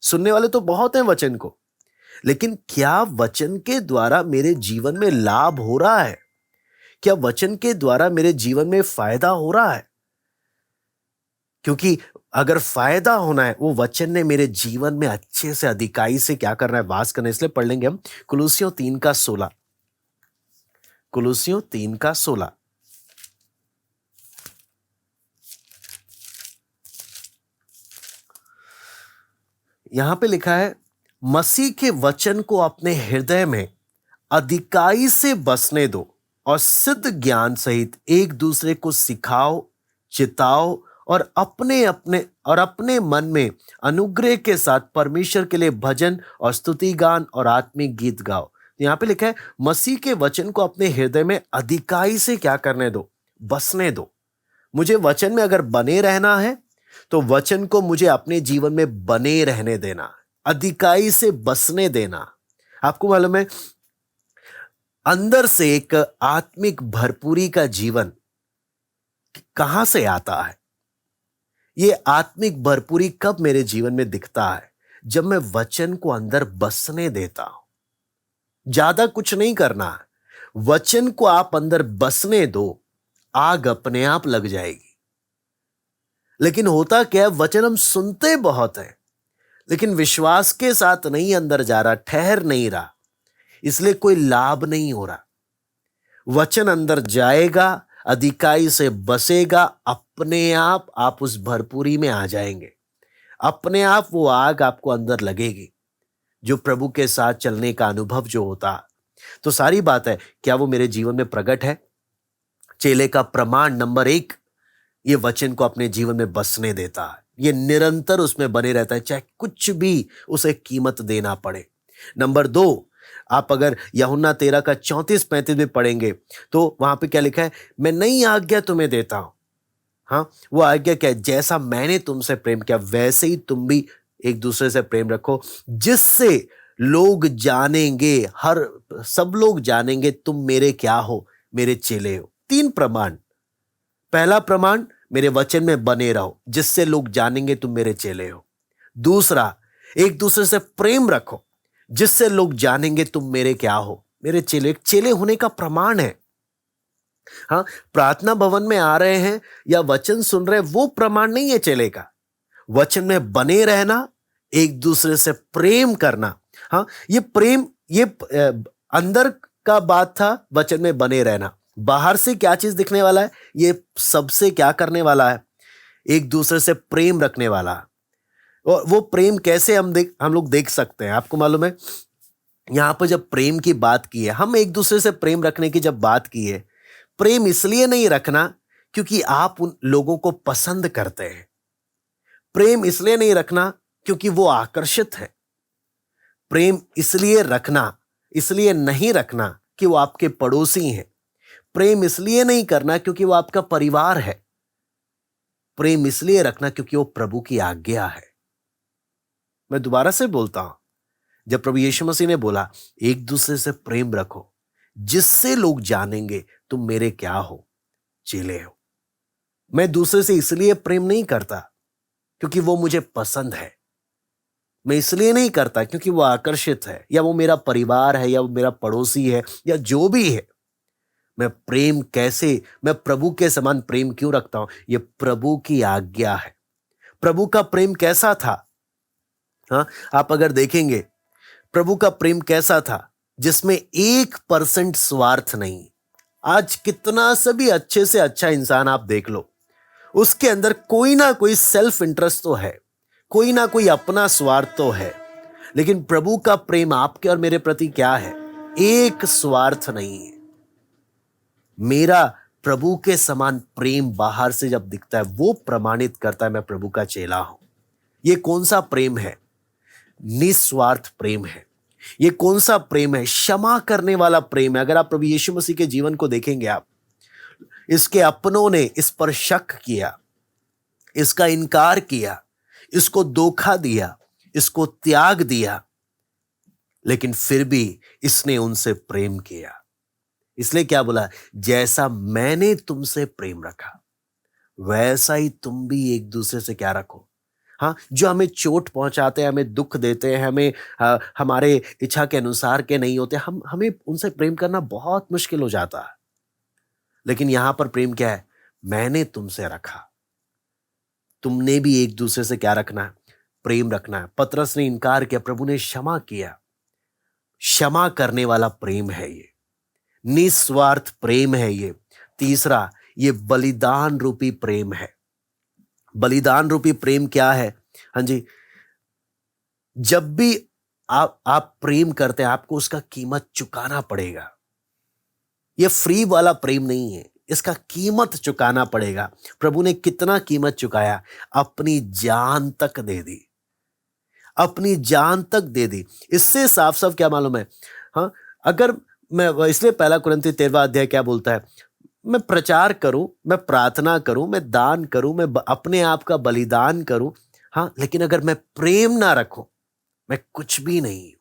Speaker 1: सुनने वाले तो बहुत हैं वचन को, लेकिन क्या वचन के द्वारा मेरे जीवन में लाभ हो रहा है? क्या वचन के द्वारा मेरे जीवन में फायदा हो रहा है? क्योंकि अगर फायदा होना है, वो वचन ने मेरे जीवन में अच्छे से अधिकाई से क्या करना है, वास करना है। इसलिए पढ़ लेंगे हम कुलुस्सियों 3:16। कुलुस्सियों 3:16। यहां पे लिखा है, मसीह के वचन को अपने हृदय में अधिकाई से बसने दो और सिद्ध ज्ञान सहित एक दूसरे को सिखाओ, चिताओ और अपने मन में अनुग्रह के साथ परमेश्वर के लिए भजन और स्तुति गान और आत्मिक गीत गाओ। यहां पे लिखा है मसीह के वचन को अपने हृदय में अधिकाई से क्या करने दो, बसने दो। मुझे वचन में अगर बने रहना है तो वचन को मुझे अपने जीवन में बने रहने देना, अधिकाई से बसने देना। आपको मालूम है अंदर से एक आत्मिक भरपूरी का जीवन कहां से आता है? ये आत्मिक भरपूरी कब मेरे जीवन में दिखता है? जब मैं वचन को अंदर बसने देता हूं। ज्यादा कुछ नहीं करना है, वचन को आप अंदर बसने दो, आग अपने आप लग जाएगी। लेकिन होता क्या है, वचन हम सुनते बहुत हैं लेकिन विश्वास के साथ नहीं अंदर जा रहा, ठहर नहीं रहा, इसलिए कोई लाभ नहीं हो रहा। वचन अंदर जाएगा, अधिकाई से बसेगा, अपने आप उस भरपूरी में आ जाएंगे। अपने आप वो आग आपको अंदर लगेगी, जो प्रभु के साथ चलने का अनुभव जो होता। तो सारी बात है, क्या वो मेरे जीवन में प्रकट है? चेले का प्रमाण नंबर 1, ये वचन को अपने जीवन में बसने देता है, ये निरंतर उसमें बने रहता है, चाहे कुछ भी उसे कीमत देना पड़े। नंबर 2, आप अगर यूहन्ना 13 का 34-35 में पढ़ेंगे तो वहां पे क्या लिखा है, मैं नई आज्ञा तुम्हें देता हूं। हाँ, वो आज्ञा क्या है, जैसा मैंने तुमसे प्रेम किया वैसे ही तुम भी एक दूसरे से प्रेम रखो, जिससे लोग जानेंगे, सब लोग जानेंगे तुम मेरे क्या हो, मेरे चेले हो। 3 प्रमाण। पहला प्रमाण, मेरे वचन में बने रहो, जिससे लोग जानेंगे तुम मेरे चेले हो। दूसरा, एक दूसरे से प्रेम रखो, जिससे लोग जानेंगे तुम मेरे क्या हो, मेरे चेले। चेले होने का प्रमाण है। हाँ, प्रार्थना भवन में आ रहे हैं या वचन सुन रहे हैं, वो प्रमाण नहीं है चेले का। वचन में बने रहना, एक दूसरे से प्रेम करना। हाँ, ये प्रेम, ये अंदर का बात था, वचन में बने रहना। बाहर से क्या चीज दिखने वाला है, ये सबसे क्या करने वाला है, एक दूसरे से प्रेम रखने वाला। और वो प्रेम कैसे हम लोग देख सकते हैं, आपको मालूम है, यहां पर जब प्रेम की बात की है, हम एक दूसरे से प्रेम रखने की जब बात की है, प्रेम इसलिए नहीं रखना क्योंकि आप उन लोगों को पसंद करते हैं। प्रेम इसलिए नहीं रखना क्योंकि वो आकर्षित है। प्रेम इसलिए नहीं रखना कि वो आपके पड़ोसी हैं। प्रेम इसलिए नहीं करना क्योंकि वो आपका परिवार है। प्रेम इसलिए रखना क्योंकि वो प्रभु की आज्ञा है। मैं दोबारा से बोलता हूं, जब प्रभु यीशु मसीह ने बोला एक दूसरे से प्रेम रखो, जिससे लोग जानेंगे तुम मेरे क्या हो, चेले हो। मैं दूसरे से इसलिए प्रेम नहीं करता क्योंकि वो मुझे पसंद है। मैं इसलिए नहीं करता क्योंकि वो आकर्षित है, या वो मेरा परिवार है, या वो मेरा पड़ोसी है, या जो भी है। मैं प्रभु के समान प्रेम क्यों रखता हूं, ये प्रभु की आज्ञा है। प्रभु का प्रेम कैसा था? हाँ, आप अगर देखेंगे प्रभु का प्रेम कैसा था, जिसमें 1% स्वार्थ नहीं। आज कितना सभी अच्छे से अच्छा इंसान आप देख लो, उसके अंदर कोई ना कोई सेल्फ इंटरेस्ट तो है, कोई ना कोई अपना स्वार्थ तो है। लेकिन प्रभु का प्रेम आपके और मेरे प्रति क्या है? एक स्वार्थ नहीं है। मेरा प्रभु के समान प्रेम बाहर से जब दिखता है, वो प्रमाणित करता है मैं प्रभु का चेला हूं। ये कौन सा प्रेम है? निस्वार्थ प्रेम है। ये कौन सा प्रेम है? क्षमा करने वाला प्रेम है। अगर आप प्रभु यीशु मसीह के जीवन को देखेंगे, आप इसके अपनों ने इस पर शक किया, इसका इनकार किया, इसको धोखा दिया, इसको त्याग दिया, लेकिन फिर भी इसने उनसे प्रेम किया। इसलिए क्या बोला? जैसा मैंने तुमसे प्रेम रखा वैसा ही तुम भी एक दूसरे से क्या रखो। हाँ, जो हमें चोट पहुंचाते हैं, हमें दुख देते हैं, हमें हमारे इच्छा के अनुसार के नहीं होते, हमें उनसे प्रेम करना बहुत मुश्किल हो जाता है। लेकिन यहां पर प्रेम क्या है? मैंने तुमसे रखा, तुमने भी एक दूसरे से क्या रखना है? प्रेम रखना है। पतरस ने इनकार किया, प्रभु ने क्षमा किया। क्षमा करने वाला प्रेम है ये, निस्वार्थ प्रेम है ये। तीसरा, ये बलिदान रूपी प्रेम है। बलिदान रूपी प्रेम क्या है? हाँ जी, जब भी आप प्रेम करते हैं, आपको उसका कीमत चुकाना पड़ेगा। ये फ्री वाला प्रेम नहीं है, इसका कीमत चुकाना पड़ेगा। प्रभु ने कितना कीमत चुकाया? अपनी जान तक दे दी, अपनी जान तक दे दी। इससे साफ साफ क्या मालूम है? हाँ, अगर मैं, इसलिए 1 कुरिन्थी 13वां अध्याय क्या बोलता है? मैं प्रचार करूं, मैं प्रार्थना करूं, मैं दान करूं, मैं अपने आप का बलिदान करूं, हाँ, लेकिन अगर मैं प्रेम ना रखूं, मैं कुछ भी नहीं।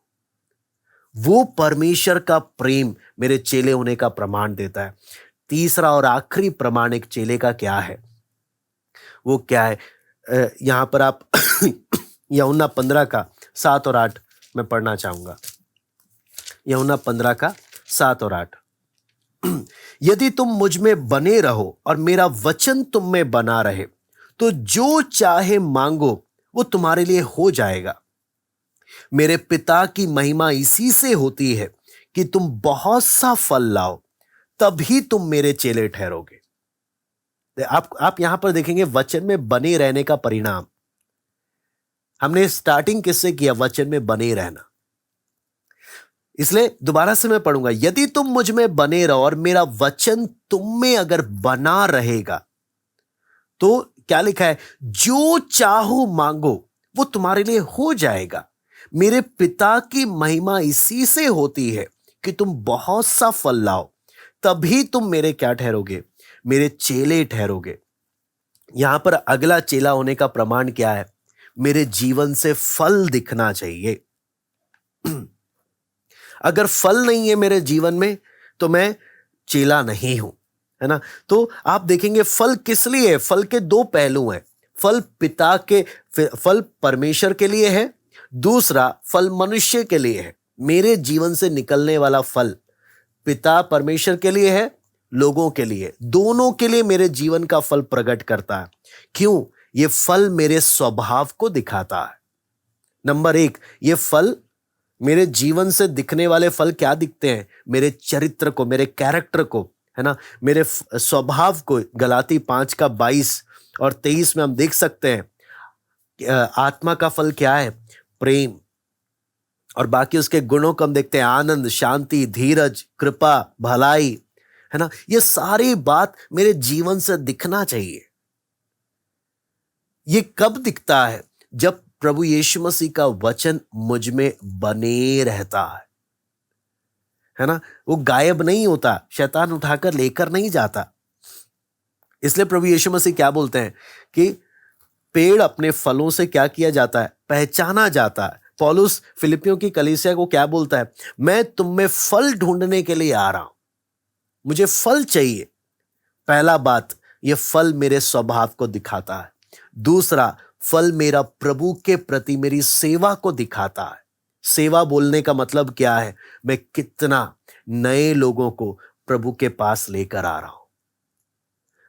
Speaker 1: वो परमेश्वर का प्रेम मेरे चेले होने का प्रमाण देता है। तीसरा और आखिरी प्रमाण एक चेले का क्या है? वो क्या है? यहां पर आप यूहन्ना 15 का 7 और 8 मैं पढ़ना चाहूंगा। यूहन्ना 15 का 7 और 8। यदि तुम मुझ में बने रहो और मेरा वचन तुम में बना रहे, तो जो चाहे मांगो वो तुम्हारे लिए हो जाएगा। मेरे पिता की महिमा इसी से होती है कि तुम बहुत सा फल लाओ, तभी तुम मेरे चेले ठहरोगे। आप यहां पर देखेंगे वचन में बने रहने का परिणाम। हमने स्टार्टिंग किससे किया? वचन में बने रहना। इसलिए दोबारा से मैं पढ़ूंगा, यदि तुम मुझ में बने रहो और मेरा वचन तुम में अगर बना रहेगा, तो क्या लिखा है, जो चाहो मांगो वो तुम्हारे लिए हो जाएगा। मेरे पिता की महिमा इसी से होती है कि तुम बहुत सा फल लाओ, तभी तुम मेरे क्या ठहरोगे, मेरे चेले ठहरोगे। यहां पर अगला चेला होने का प्रमाण क्या है, मेरे जीवन से फल दिखना चाहिए। अगर फल नहीं है मेरे जीवन में तो मैं चेला नहीं हूं, है ना। तो आप देखेंगे फल किस लिए है, फल के दो पहलू हैं। फल पिता के, फल परमेश्वर के लिए है, दूसरा फल मनुष्य के लिए है। मेरे जीवन से निकलने वाला फल पिता परमेश्वर के लिए है, लोगों के लिए, दोनों के लिए मेरे जीवन का फल प्रकट करता है। क्यों? ये फल मेरे स्वभाव को दिखाता है। नंबर एक, ये फल मेरे जीवन से दिखने वाले फल क्या दिखते हैं, मेरे चरित्र को, मेरे कैरेक्टर को, है ना, मेरे स्वभाव को। गलाती 5 का 22 और 23 में हम देख सकते हैं आत्मा का फल क्या है, प्रेम, और बाकी उसके गुणों को हम देखते हैं, आनंद, शांति, धीरज, कृपा, भलाई, है ना। ये सारी बात मेरे जीवन से दिखना चाहिए। ये कब दिखता है? जब प्रभु यीशु मसीह का वचन मुझ में बने रहता है ना। वो गायब नहीं होता, शैतान उठाकर लेकर नहीं जाता। इसलिए प्रभु यीशु मसीह क्या बोलते हैं कि पेड़ अपने फलों से क्या किया जाता है, पहचाना जाता है। पौलुस फिलिपियों की कलीसिया को क्या बोलता है, मैं तुम में फल ढूंढने के लिए आ रहा हूं, मुझे फल चाहिए। पहला बात, ये फल मेरे स्वभाव को दिखाता है। दूसरा, फल मेरा प्रभु के प्रति मेरी सेवा को दिखाता है। सेवा बोलने का मतलब क्या है, मैं कितना नए लोगों को प्रभु के पास लेकर आ रहा हूं,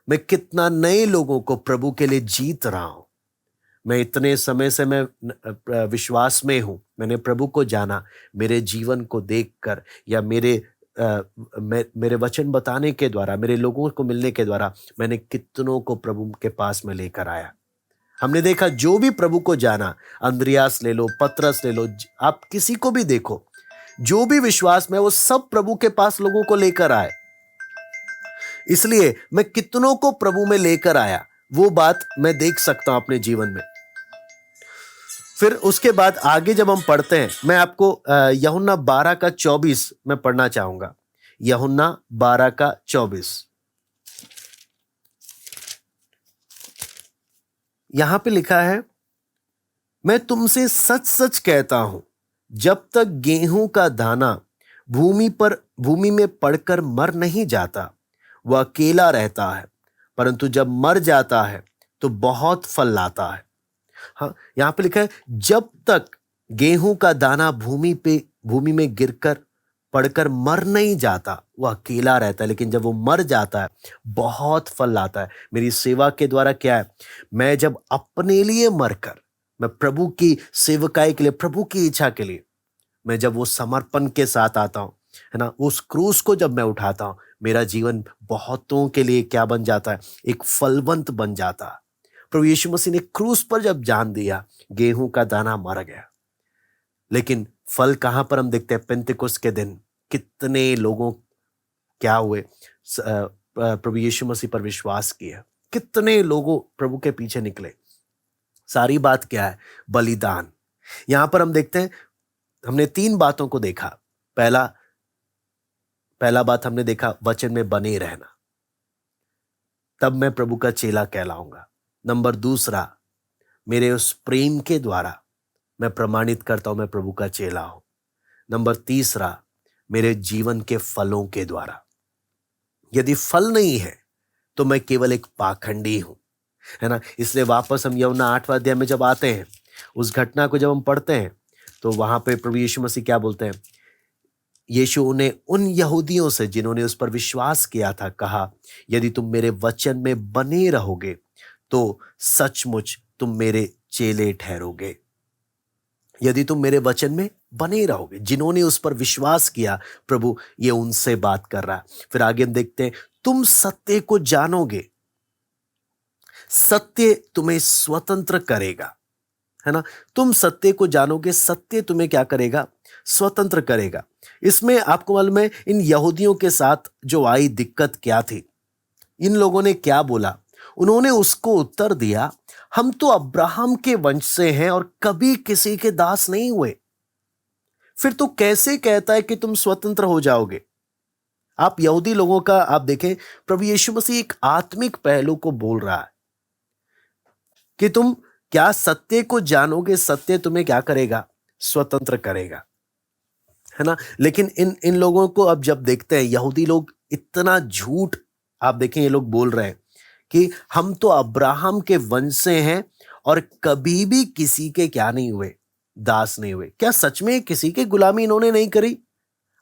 Speaker 1: मैं कितना नए लोगों को प्रभु के लिए जीत रहा हूं। मैं इतने समय से मैं विश्वास में हूं, मैंने प्रभु को जाना, मेरे जीवन को देखकर या मेरे वचन बताने के द्वारा, मेरे लोगों को मिलने के द्वारा मैंने कितनों को प्रभु के पास में लेकर आया। हमने देखा जो भी प्रभु को जाना, अंद्रियास ले लो, पतरस ले लो, आप किसी को भी देखो, जो भी विश्वास में वो सब प्रभु के पास लोगों को लेकर आए। इसलिए मैं कितनों को प्रभु में लेकर आया, वो बात मैं देख सकता हूं अपने जीवन में। फिर उसके बाद आगे जब हम पढ़ते हैं, मैं आपको यूहन्ना 12 का 24 मैं पढ़ना चाहूंगा। यूहन्ना 12 का 24, यहां पे लिखा है, मैं तुमसे सच सच कहता हूं, जब तक गेहूं का दाना भूमि में पड़कर मर नहीं जाता, वह अकेला रहता है, परंतु जब मर जाता है तो बहुत फल लाता है। हाँ, यहां पे लिखा है, जब तक गेहूं का दाना भूमि में गिरकर पड़कर मर नहीं जाता, वह अकेला रहता है, लेकिन जब वो मर जाता है बहुत फल लाता है। मेरी सेवा के द्वारा क्या है, मैं जब अपने लिए मरकर, मैं प्रभु की सेवकाई के लिए, प्रभु की इच्छा के लिए, मैं जब वो समर्पण के साथ आता हूं, है ना, उस क्रूस को जब मैं उठाता हूं, मेरा जीवन बहुतों के लिए क्या बन जाता है, एक फलवंत बन जाता है। प्रभु यीशु मसीह ने क्रूस पर जब जान दिया, गेहूं का दाना मर गया, लेकिन फल कहां पर हम देखते हैं, पेंतिकुस्त के दिन कितने लोगों क्या हुए, प्रभु यीशु मसीह पर विश्वास किया, कितने लोगों प्रभु के पीछे निकले। सारी बात क्या है, बलिदान। यहां पर हम देखते हैं, हमने 3 बातों को देखा। पहला बात हमने देखा, वचन में बने रहना, तब मैं प्रभु का चेला कहलाऊंगा। नंबर दूसरा, मेरे उस प्रेम के द्वारा मैं प्रमाणित करता हूं मैं प्रभु का चेला हूं। नंबर तीसरा, मेरे जीवन के फलों के द्वारा। यदि फल नहीं है तो मैं केवल एक पाखंडी हूं, है ना। इसलिए वापस हम यूहन्ना 8वां अध्याय में जब आते हैं, उस घटना को जब हम पढ़ते हैं, तो वहां पे प्रभु यीशु मसीह क्या बोलते हैं, यीशु ने उन यहूदियों से जिन्होंने उस पर विश्वास किया था कहा, यदि तुम मेरे वचन में बने रहोगे तो सचमुच तुम मेरे चेले ठहरोगे। यदि तुम मेरे वचन में बने रहोगे, जिन्होंने उस पर विश्वास किया, प्रभु ये उनसे बात कर रहा है। फिर आगे हम देखते हैं, तुम सत्य को जानोगे, सत्य तुम्हें स्वतंत्र करेगा। है ना। तुम सत्य को जानोगे, सत्य तुम्हें क्या करेगा, स्वतंत्र करेगा। इसमें आपको मालूम है इन यहूदियों के साथ जो आई दिक्कत क्या थी, इन लोगों ने क्या बोला, उन्होंने उसको उत्तर दिया, हम तो अब्राहम के वंश से हैं और कभी किसी के दास नहीं हुए। फिर तो कैसे कहता है कि तुम स्वतंत्र हो जाओगे। आप यहूदी लोगों का आप देखें, प्रभु यीशु मसीह एक आत्मिक पहलू को बोल रहा है कि तुम क्या सत्य को जानोगे, सत्य तुम्हें क्या करेगा, स्वतंत्र करेगा, है ना। लेकिन इन इन लोगों को अब जब देखते हैं यहूदी लोग इतना झूठ, आप देखें ये लोग बोल रहे हैं कि हम तो अब्राहम के वंश से हैं और कभी भी किसी के क्या नहीं हुए, दास नहीं हुए। क्या सच में किसी की गुलामी इन्होंने नहीं करी?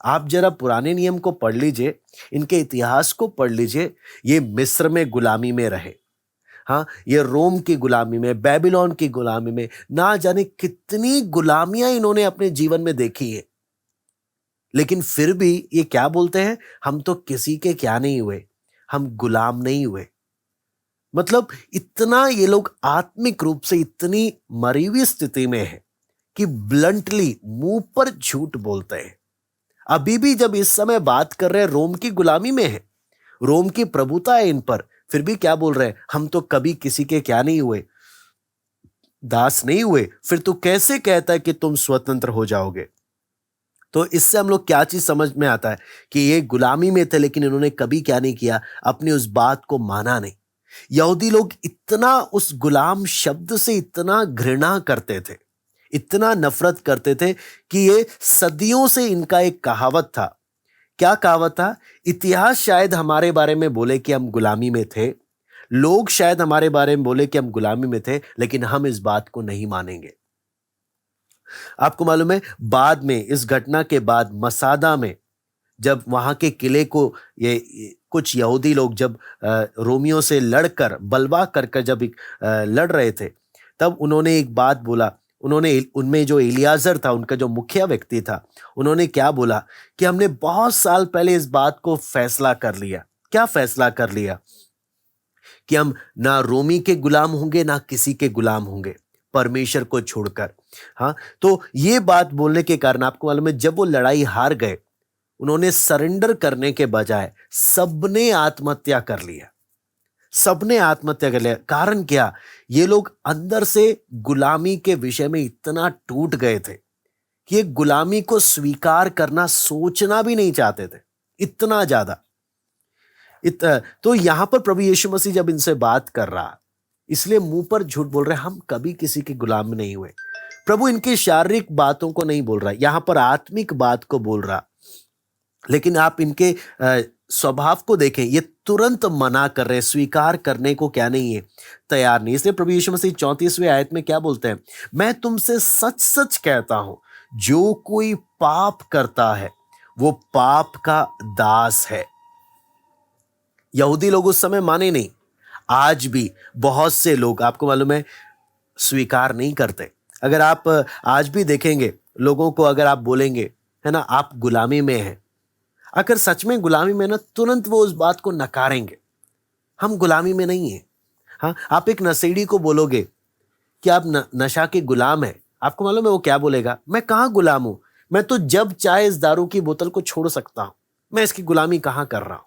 Speaker 1: आप जरा पुराने नियम को पढ़ लीजिए, इनके इतिहास को पढ़ लीजिए। ये मिस्र में गुलामी में रहे, हाँ, ये रोम की गुलामी में, बेबीलोन की गुलामी में, ना जाने कितनी गुलामियां इन्होंने अपने जीवन में देखी है। लेकिन फिर भी ये क्या बोलते हैं, हम तो किसी के क्या नहीं हुए, हम गुलाम नहीं हुए। मतलब इतना ये लोग आत्मिक रूप से इतनी मरी हुई स्थिति में है कि ब्लंटली मुंह पर झूठ बोलते हैं। अभी भी जब इस समय बात कर रहे हैं, रोम की गुलामी में है, रोम की प्रभुता है इन पर, फिर भी क्या बोल रहे हैं, हम तो कभी किसी के क्या नहीं हुए, दास नहीं हुए। फिर तू कैसे कहता है कि तुम स्वतंत्र हो जाओगे। तो इससे हम लोग क्या चीज समझ में आता है कि ये गुलामी में थे, लेकिन इन्होंने कभी क्या नहीं किया, अपनी उस बात को माना नहीं। यहूदी लोग इतना उस गुलाम शब्द से इतना घृणा करते थे, इतना नफरत करते थे कि ये सदियों से इनका एक कहावत था। क्या कहावत था? इतिहास शायद हमारे बारे में बोले कि हम गुलामी में थे, लोग शायद हमारे बारे में बोले कि हम गुलामी में थे, लेकिन हम इस बात को नहीं मानेंगे। आपको मालूम है बाद में, इस घटना के बाद मसादा में, जब वहां के किले को ये कुछ यहूदी लोग जब रोमियों से लड़कर बलवा कर जब लड़ रहे थे, तब उन्होंने एक बात बोला। उन्होंने, उनमें जो इलियाजर था, उनका जो मुखिया व्यक्ति था, उन्होंने क्या बोला कि हमने बहुत साल पहले इस बात को फैसला कर लिया। क्या फैसला कर लिया? कि हम ना रोमी के गुलाम होंगे, ना किसी के गुलाम होंगे, परमेश्वर को छोड़कर। हाँ, तो ये बात बोलने के कारण आपको मालूम है जब वो लड़ाई हार गए, उन्होंने सरेंडर करने के बजाय सबने आत्महत्या कर लिया। सबने आत्महत्या कर लिया। कारण क्या? ये लोग अंदर से गुलामी के विषय में इतना टूट गए थे कि ये गुलामी को स्वीकार करना सोचना भी नहीं चाहते थे, इतना ज्यादा। तो यहां पर प्रभु यीशु मसीह जब इनसे बात कर रहा, इसलिए मुंह पर झूठ बोल रहे, हम कभी किसी के गुलाम नहीं हुए। प्रभु इनकी शारीरिक बातों को नहीं बोल रहा, यहां पर आत्मिक बात को बोल रहा। लेकिन आप इनके स्वभाव को देखें, ये तुरंत मना कर रहे, स्वीकार करने को क्या नहीं है, तैयार नहीं। इसलिए प्रभु यीशु मसीह 34वें आयत में क्या बोलते हैं? मैं तुमसे सच सच कहता हूं, जो कोई पाप करता है वो पाप का दास है। यहूदी लोग उस समय माने नहीं, आज भी बहुत से लोग आपको मालूम है स्वीकार नहीं करते। अगर आप आज भी देखेंगे लोगों को, अगर आप बोलेंगे, है ना, आप गुलामी में हैं, अगर सच में गुलामी में ना, तुरंत वो उस बात को नकारेंगे, हम गुलामी में नहीं है। हाँ, आप एक नशेड़ी को बोलोगे कि आप नशा के गुलाम हैं, आपको मालूम है वो क्या बोलेगा? मैं कहाँ गुलाम हूं, मैं तो जब चाहे इस दारू की बोतल को छोड़ सकता हूं, मैं इसकी गुलामी कहाँ कर रहा हूं।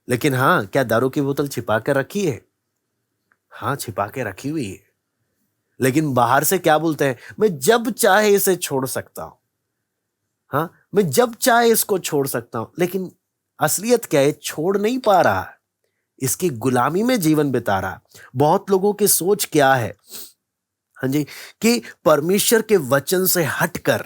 Speaker 1: लेकिन हाँ, क्या दारू की बोतल छिपा कर रखी है? हाँ, छिपा के रखी हुई है। लेकिन बाहर से क्या बोलते हैं? मैं जब चाहे इसे छोड़ सकता हूं, हाँ, मैं जब चाहे इसको छोड़ सकता हूं। लेकिन असलियत क्या है? छोड़ नहीं पा रहा है, इसकी गुलामी में जीवन बिता रहा। बहुत लोगों की सोच क्या है, हाँ जी, कि परमेश्वर के वचन से हटकर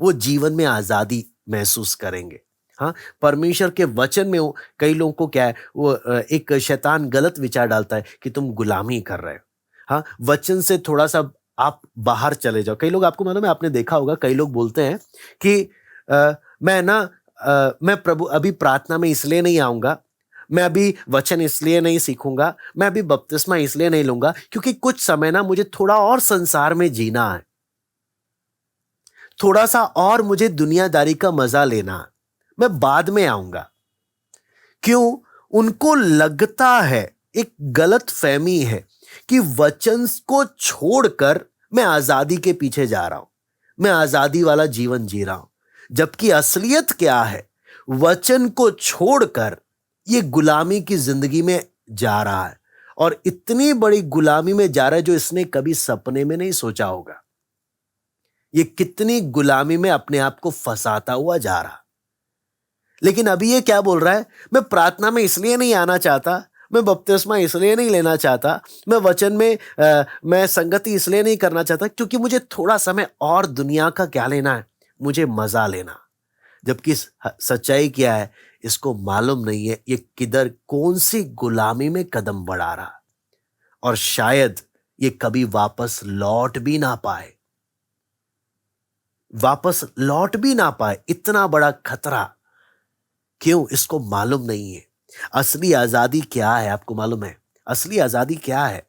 Speaker 1: वो जीवन में आजादी महसूस करेंगे। हाँ, परमेश्वर के वचन में कई लोगों को क्या है, वो एक शैतान गलत विचार डालता है कि तुम गुलामी कर रहे हो। हाँ, वचन से थोड़ा सा आप बाहर चले जाओ। कई लोग, आपको मालूम है, आपने देखा होगा, कई लोग बोलते हैं कि मैं प्रभु अभी प्रार्थना में इसलिए नहीं आऊंगा, मैं अभी वचन इसलिए नहीं सीखूंगा, मैं अभी बपतिस्मा इसलिए नहीं लूंगा क्योंकि कुछ समय ना मुझे थोड़ा और संसार में जीना है, थोड़ा सा और मुझे दुनियादारी का मजा लेना है, मैं बाद में आऊंगा। क्यों? उनको लगता है, एक गलत फहमी है कि वचन को छोड़कर मैं आजादी के पीछे जा रहा हूं, मैं आजादी वाला जीवन जी रहा हूं। जबकि असलियत क्या है? वचन को छोड़कर ये गुलामी की जिंदगी में जा रहा है, और इतनी बड़ी गुलामी में जा रहा है जो इसने कभी सपने में नहीं सोचा होगा। ये कितनी गुलामी में अपने आप को फंसाता हुआ जा रहा। लेकिन अभी ये क्या बोल रहा है? मैं प्रार्थना में इसलिए नहीं आना चाहता, मैं बपतिस्मा इसलिए नहीं लेना चाहता, मैं वचन में मैं संगति इसलिए नहीं करना चाहता क्योंकि मुझे थोड़ा समय और दुनिया का क्या लेना है, मुझे मजा लेना। जबकि सच्चाई क्या है, इसको मालूम नहीं है ये किधर कौन सी गुलामी में कदम बढ़ा रहा, और शायद ये कभी वापस लौट भी ना पाए, वापस लौट भी ना पाए। इतना बड़ा खतरा क्यों? इसको मालूम नहीं है। असली आजादी क्या है आपको मालूम है? असली आजादी क्या है?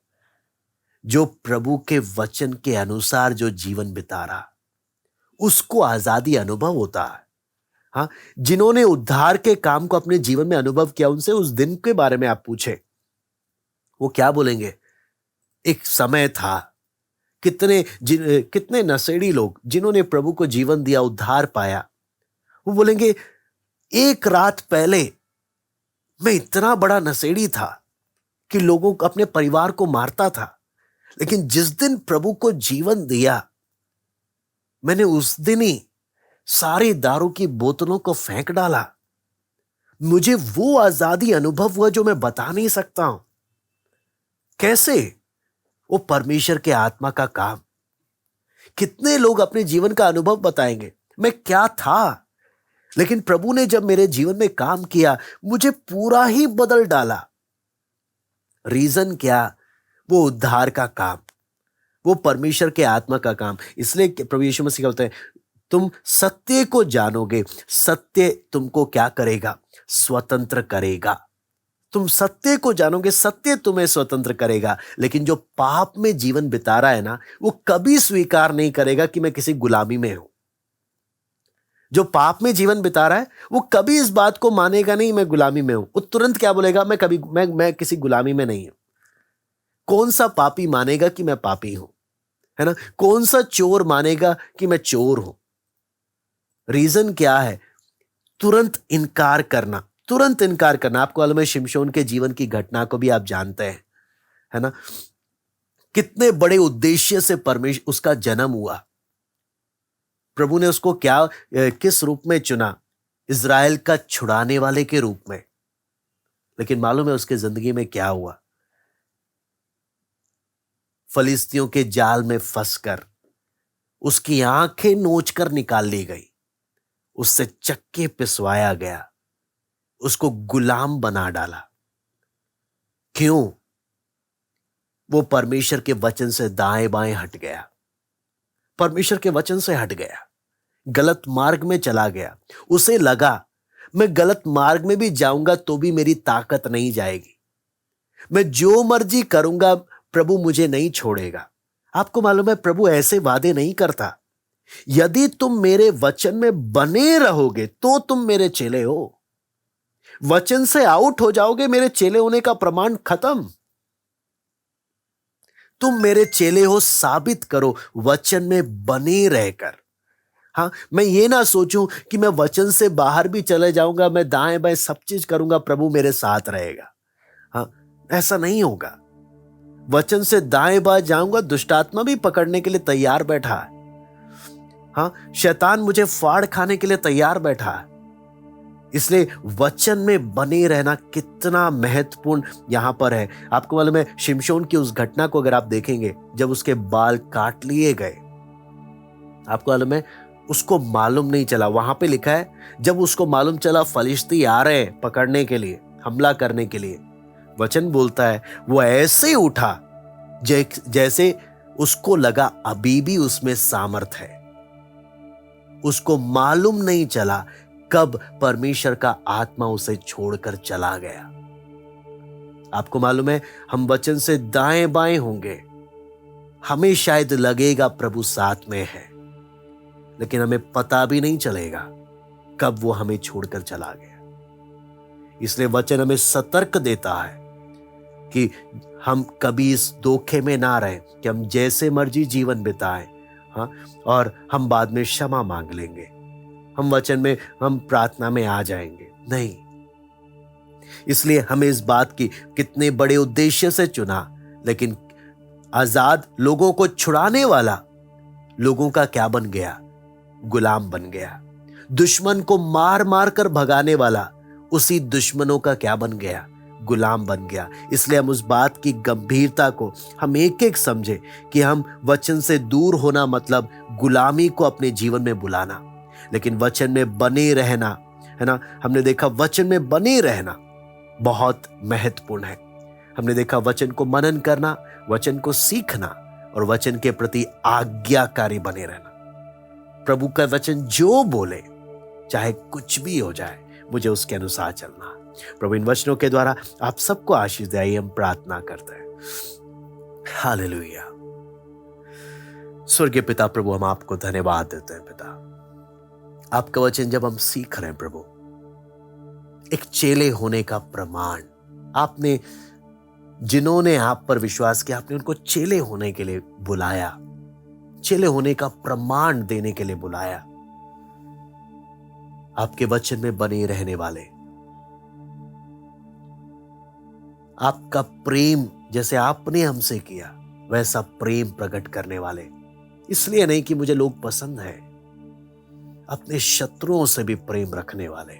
Speaker 1: जो प्रभु के वचन के अनुसार जो जीवन बिता रहा, उसको आजादी अनुभव होता है। हाँ, जिन्होंने उद्धार के काम को अपने जीवन में अनुभव किया, उनसे उस दिन के बारे में आप पूछे, वो क्या बोलेंगे? एक समय था, कितने नशेड़ी लोग जिन्होंने प्रभु को जीवन दिया, उद्धार पाया, वो बोलेंगे एक रात पहले मैं इतना बड़ा नशेड़ी था कि लोगों को, अपने परिवार को मारता था, लेकिन जिस दिन प्रभु को जीवन दिया, मैंने उस दिन ही सारी दारू की बोतलों को फेंक डाला। मुझे वो आजादी अनुभव हुआ जो मैं बता नहीं सकता हूं। कैसे? वो परमेश्वर के आत्मा का काम। कितने लोग अपने जीवन का अनुभव बताएंगे, मैं क्या था, लेकिन प्रभु ने जब मेरे जीवन में काम किया, मुझे पूरा ही बदल डाला। रीजन क्या? वो उद्धार का काम, वो परमेश्वर के आत्मा का काम। इसलिए प्रभु यीशु मसीह कहते हैं, तुम सत्य को जानोगे, सत्य तुमको क्या करेगा? स्वतंत्र करेगा। तुम सत्य को जानोगे, सत्य तुम्हें स्वतंत्र करेगा। लेकिन जो पाप में जीवन बिता रहा है ना, वो कभी स्वीकार नहीं करेगा कि मैं किसी गुलामी में हूं। जो पाप में जीवन बिता रहा है, वो कभी इस बात को मानेगा नहीं मैं गुलामी में हूं। वो तुरंत क्या बोलेगा? मैं किसी गुलामी में नहीं हूं। कौन सा पापी मानेगा कि मैं पापी हूं? है ना? कौन सा चोर मानेगा कि मैं चोर हूं? रीजन क्या है? तुरंत इनकार करना, तुरंत इनकार करना। आपको मालूम है शिमशोन के जीवन की घटना को भी आप जानते हैं, है ना? कितने बड़े उद्देश्य से परमेश्वर उसका जन्म हुआ। प्रभु ने उसको किस रूप में चुना? इज़राइल का छुड़ाने वाले के रूप में। लेकिन मालूम है उसके जिंदगी में क्या हुआ? फलिस्तियों के जाल में फंसकर उसकी आंखें नोचकर निकाल ली गई, उससे चक्के पिसवाया गया, उसको गुलाम बना डाला। क्यों? वो परमेश्वर के वचन से दाएं बाएं हट गया, परमेश्वर के वचन से हट गया, गलत मार्ग में चला गया। उसे लगा मैं गलत मार्ग में भी जाऊंगा तो भी मेरी ताकत नहीं जाएगी, मैं जो मर्जी करूंगा प्रभु मुझे नहीं छोड़ेगा। आपको मालूम है प्रभु ऐसे वादे नहीं करता। यदि तुम मेरे वचन में बने रहोगे तो तुम मेरे चेले हो। वचन से आउट हो जाओगे, मेरे चेले होने का प्रमाण खत्म। तुम मेरे चेले हो साबित करो वचन में बने रहकर। हाँ, मैं ये ना सोचूं कि मैं वचन से बाहर भी चले जाऊंगा, मैं दाएं बाएं सब चीज करूंगा, प्रभु मेरे साथ रहेगा। हाँ, ऐसा नहीं होगा। वचन से दाएं बाएं जाऊंगा, दुष्टात्मा भी पकड़ने के लिए तैयार बैठा है। हाँ, शैतान मुझे फाड़ खाने के लिए तैयार बैठा है। इसलिए वचन में बने रहना कितना महत्वपूर्ण यहां पर है। आपको मालूम है शिमशोन की उस घटना को अगर आप देखेंगे, जब उसके बाल काट लिए गए, आपको मालूम है उसको मालूम नहीं चला। वहां पे लिखा है जब उसको मालूम चला फलिश्ती आ रहे हैं पकड़ने के लिए, हमला करने के लिए, वचन बोलता है वो ऐसे उठा जैसे उसको लगा अभी भी उसमें सामर्थ है। उसको मालूम नहीं चला कब परमेश्वर का आत्मा उसे छोड़कर चला गया। आपको मालूम है हम वचन से दाएं बाएं होंगे, हमें शायद लगेगा प्रभु साथ में है, लेकिन हमें पता भी नहीं चलेगा कब वो हमें छोड़कर चला गया। इसलिए वचन हमें सतर्क देता है, कि हम कभी इस धोखे में ना रहें कि हम जैसे मर्जी जीवन बिताएं, हाँ, और हम बाद में क्षमा मांग लेंगे, हम वचन में, हम प्रार्थना में आ जाएंगे। नहीं, इसलिए हमें इस बात की कितने बड़े उद्देश्य से चुना, लेकिन आजाद लोगों को छुड़ाने वाला लोगों का क्या बन गया? गुलाम बन गया। दुश्मन को मार मार कर भगाने वाला उसी दुश्मनों का क्या बन गया? गुलाम बन गया। इसलिए हम उस बात की गंभीरता को हम एक एक समझे कि हम वचन से दूर होना मतलब गुलामी को अपने जीवन में बुलाना, लेकिन वचन में बने रहना, है ना, हमने देखा वचन में बने रहना बहुत महत्वपूर्ण है। हमने देखा वचन को मनन करना, वचन को सीखना और वचन के प्रति आज्ञाकारी बने रहना। प्रभु का वचन जो बोले, चाहे कुछ भी हो जाए, मुझे उसके अनुसार चलना। प्रभु इन वचनों के द्वारा आप सबको आशीष दे, आइए हम प्रार्थना करते हैं। हालेलुया। स्वर्गीय पिता प्रभु, हम आपको धन्यवाद देते हैं। पिता, आपका वचन जब हम सीख रहे हैं प्रभु, एक चेले होने का प्रमाण आपने, जिन्होंने आप पर विश्वास किया, आपने उनको चेले होने के लिए बुलाया, चेले होने का प्रमाण देने के लिए बुलाया। आपके वचन में बने रहने वाले, आपका प्रेम जैसे आपने हमसे किया वैसा प्रेम प्रकट करने वाले, इसलिए नहीं कि मुझे लोग पसंद है, अपने शत्रुओं से भी प्रेम रखने वाले,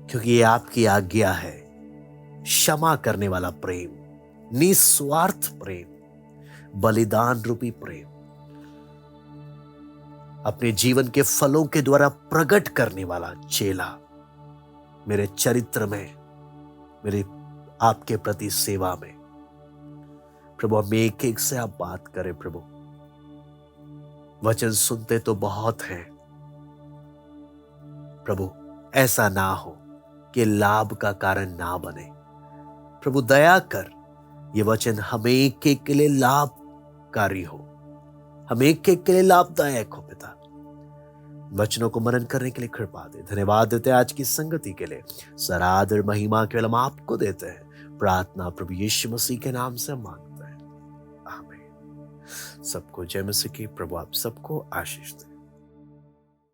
Speaker 1: क्योंकि ये आपकी आज्ञा है। क्षमा करने वाला प्रेम, निस्वार्थ प्रेम, बलिदान रूपी प्रेम, अपने जीवन के फलों के द्वारा प्रकट करने वाला चेला मेरे चरित्र में, मेरे आपके प्रति सेवा में। प्रभु, हम एक एक से आप बात करें प्रभु। वचन सुनते तो बहुत हैं प्रभु, ऐसा ना हो कि लाभ का कारण ना बने। प्रभु दया कर, ये वचन हम एक एक के लिए लाभकारी हो, हम एक एक के लिए लाभदायक हो। पिता, वचनों को मनन करने के लिए कृपा दे। धन्यवाद देते हैं आज की संगति के लिए। सारा आदर महिमा केवल हम आपको देते हैं। प्रार्थना प्रभु यीशु मसीह के नाम से मांगते हैं, आमीन। सबको जय मसीह की। प्रभु आप सबको आशीष दे।